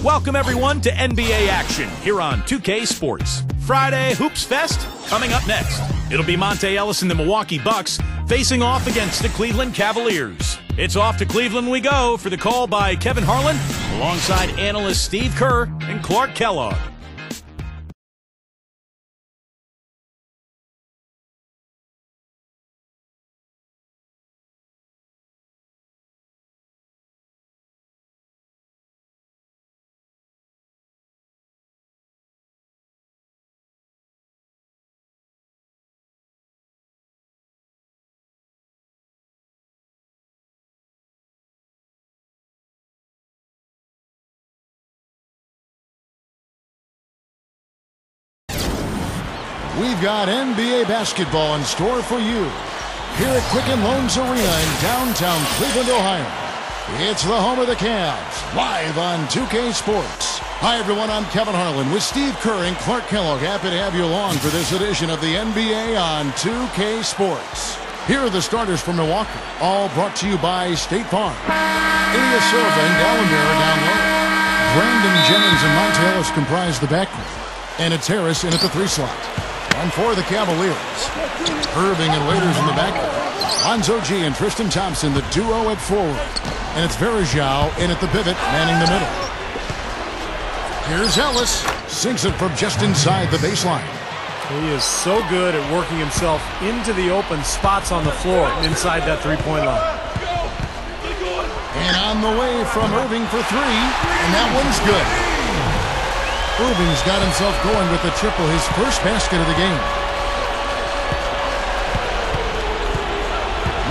Welcome everyone to NBA action here on 2K Sports. Friday Hoops Fest coming up next. It'll be Monte Ellis and the Milwaukee Bucks facing off against the Cleveland Cavaliers. It's off to Cleveland we go for the call by Kevin Harlan alongside analysts Steve Kerr and Clark Kellogg. We've got NBA basketball in store for you here at Quicken Loans Arena in downtown Cleveland, Ohio. It's the home of the Cavs, live on 2K Sports. Hi, everyone. I'm Kevin Harlan with Steve Kerr and Clark Kellogg. Happy to have you along for this edition of the NBA on 2K Sports. Here are the starters for Milwaukee, all brought to you by State Farm. Ilya Silva and Dallenberg down low. Brandon Jennings and Monte Ellis comprise the backcourt. And it's Harris in at the 3 slot. And for the Cavaliers, Irving and Waiters in the backcourt. Lonzo G and Tristan Thompson, the duo at forward. And it's Verajao in at the pivot, manning the middle. Here's Ellis. Sinks it from just inside the baseline. He is so good at working himself into the open spots on the floor inside that three-point line. And on the way from Irving for 3. And that one's good. Irving's got himself going with the triple, his first basket of the game.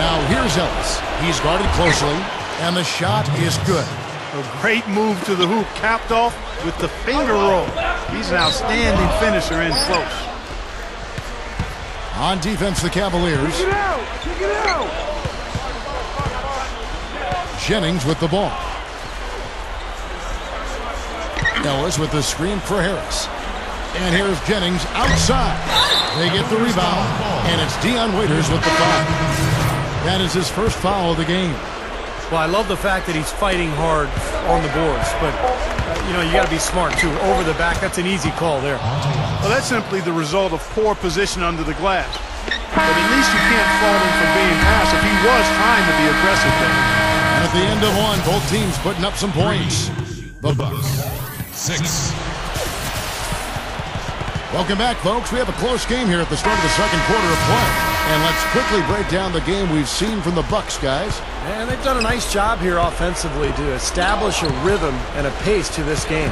Now here's Ellis. He's guarded closely, and the shot is good. A great move to the hoop, capped off with the finger roll. He's an outstanding finisher in close. On defense, the Cavaliers. Check it out! Check it out! Jennings with the ball. Ellis with the screen for Harris. And here's Jennings outside. They get the rebound, and it's Dion Waiters with the foul. That is his first foul of the game. Well, I love the fact that he's fighting hard on the boards, but, you got to be smart, too. Over the back, that's an easy call there. Well, that's simply the result of poor position under the glass. But at least you can't fault him for being passive. He was trying to be aggressive there. And at the end of one, both teams putting up some points. The Bucks. 6. Welcome back, folks. We have a close game here at the start of the second quarter of play. And let's quickly break down the game we've seen from the Bucks, guys. And they've done a nice job here offensively to establish a rhythm and a pace to this game.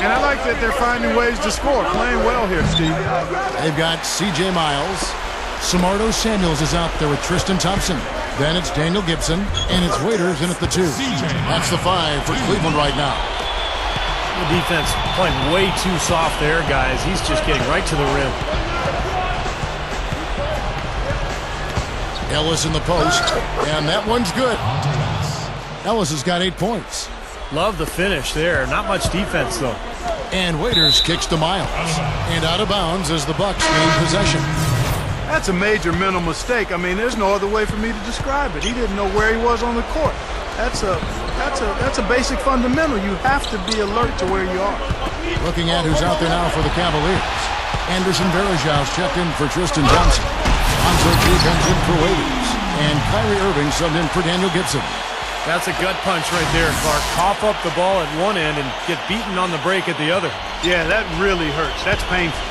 And I like that they're finding ways to score. Playing well here, Steve. They've got C.J. Miles. Samardo Samuels is out there with Tristan Thompson. Then it's Daniel Gibson. And it's Waiters in at the 2. That's the 5 for Cleveland right now. The defense playing way too soft there, guys. He's just getting right to the rim. Ellis in the post, and that one's good. Ellis has got 8 points. Love the finish there. Not much defense, though. And Waiters kicks to Miles. And out of bounds as the Bucks gain possession. That's a major mental mistake. I mean, there's no other way for me to describe it. He didn't know where he was on the court. That's a basic fundamental. You have to be alert to where you are. Looking at who's out there now for the Cavaliers. Anderson Verajao's checked in for Tristan Thompson. Lonzo G comes in for Waiters. And Kyrie Irving subbed in for Daniel Gibson. That's a gut punch right there, Clark. Cough up the ball at one end and get beaten on the break at the other. Yeah, that really hurts. That's painful.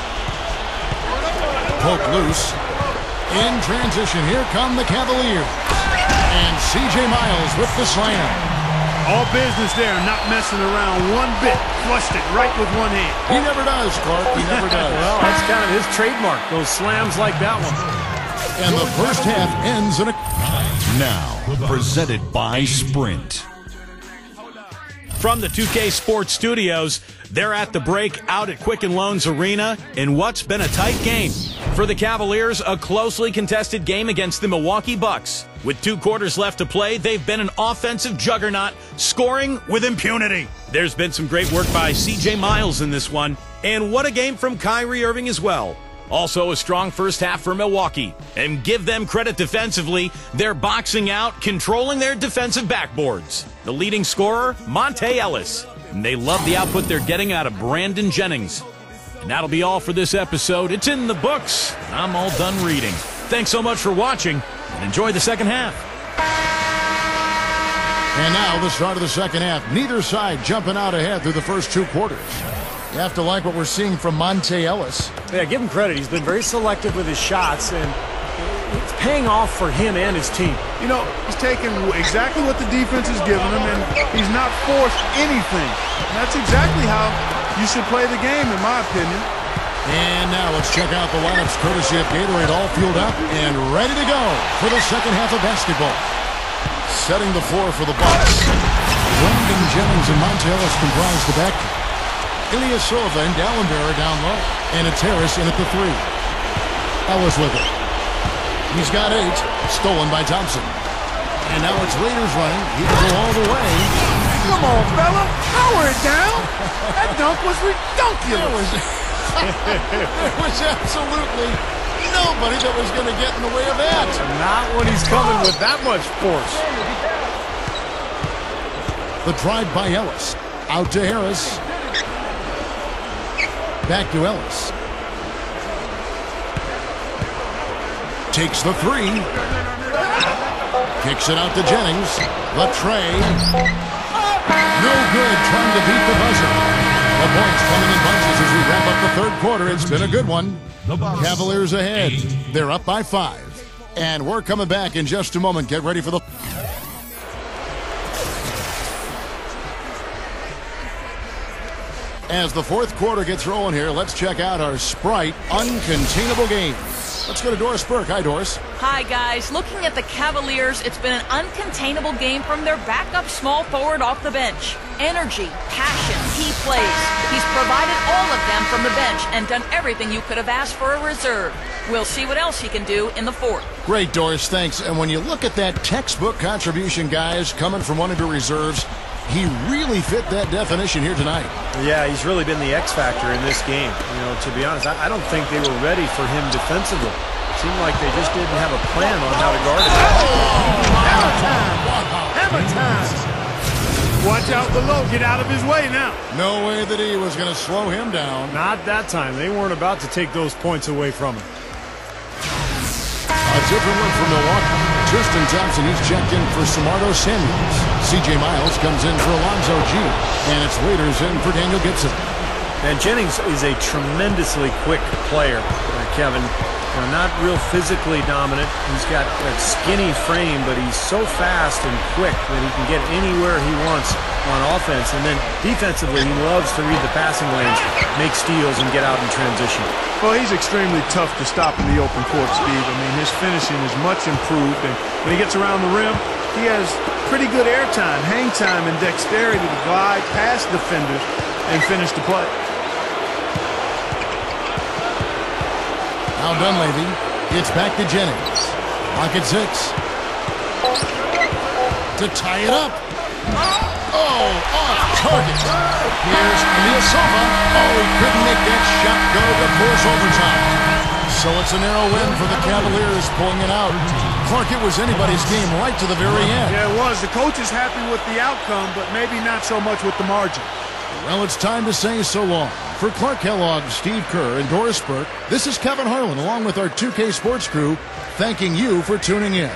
Poke loose. In transition, here come the Cavaliers. And C.J. Miles with the slam. All business there, not messing around one bit. Flushed it right with one hand. He never does, Clark. He never does. Well, that's kind of his trademark, those slams like that one. And the first half ends in a... Now, presented by Sprint. From the 2K Sports Studios, they're at the break out at Quicken Loans Arena in what's been a tight game. For the Cavaliers, a closely contested game against the Milwaukee Bucks. With 2 quarters left to play, they've been an offensive juggernaut, scoring with impunity. There's been some great work by C.J. Miles in this one. And what a game from Kyrie Irving as well. Also a strong first half for Milwaukee. And give them credit defensively, they're boxing out, controlling their defensive backboards. The leading scorer, Monte Ellis. and they love the output they're getting out of Brandon Jennings. And that'll be all for this episode. It's in the books. I'm all done reading. Thanks so much for watching, and enjoy the second half. And now the start of the second half. Neither side jumping out ahead through the first 2 quarters. You have to like what we're seeing from Monte Ellis. Yeah, give him credit. He's been very selective with his shots, and it's paying off for him and his team. You know, he's taking exactly what the defense is giving him, and he's not forced anything. And that's exactly how you should play the game, in my opinion. And now let's check out the lineups courtesy of Gatorade, all fueled up and ready to go for the second half of basketball. Setting the floor for the Bucks. Brandon Jennings and Monte Ellis comprise the backcourt. Ilyasova and Dallenberg down low. And it's Harris in at the 3. Ellis with it. He's got 8. Stolen by Thompson. And now it's Raiders running. He can go all the way. Come on, fella. Power it down. That dunk was ridiculous. There was absolutely nobody that was going to get in the way of that. Not when he's coming with that much force. The drive by Ellis. Out to Harris. Back to Ellis. Takes the 3. Kicks it out to Jennings. Latre. No good trying to beat the buzzer. The points coming in bunches as we wrap up the third quarter. It's been a good one. Cavaliers ahead. They're up by 5. And we're coming back in just a moment. Get ready for the... As the fourth quarter gets rolling here, let's check out our Sprite Uncontainable Game. Let's go to Doris Burke. Hi, Doris. Hi, guys. Looking at the Cavaliers, it's been an uncontainable game from their backup small forward off the bench. Energy, passion, he plays. He's provided all of them from the bench and done everything you could have asked for a reserve. We'll see what else he can do in the fourth. Great, Doris. Thanks. And when you look at that textbook contribution, guys, coming from one of your reserves, he really fit that definition here tonight. Yeah, he's really been the X factor in this game. You know, to be honest, I don't think they were ready for him defensively. Seemed like they just didn't have a plan on how to guard him. Hammer time! Hammer time! Watch out below. Get out of his way now. No way that he was going to slow him down. Not that time. They weren't about to take those points away from him. A different look for Milwaukee. Tristan Thompson, he's checked in for Samardo Samuels. C.J. Miles comes in for Alonzo G. And it's Waiters in for Daniel Gibson. And Jennings is a tremendously quick player, Kevin. Not real physically dominant. He's got that skinny frame, but he's so fast and quick that he can get anywhere he wants on offense. And then defensively, he loves to read the passing lanes, make steals, and get out in transition. Well, he's extremely tough to stop in the open court, Steve. I mean, his finishing is much improved, and when he gets around the rim, he has pretty good air time, hang time, and dexterity to glide past defenders and finish the play. Now Dunleavy. It's back to Jennings. Lock at 6. To tie it up. Oh, off target. Here's Ilyasova. Oh, he couldn't make that shot go to force overtime. So it's a narrow win for the Cavaliers, pulling it out. Clark, it was anybody's game right to the very end. Yeah, it was. The coach is happy with the outcome, but maybe not so much with the margin. Well, it's time to say so long. For Clark Kellogg, Steve Kerr, and Doris Burke, this is Kevin Harlan along with our 2K Sports crew, thanking you for tuning in.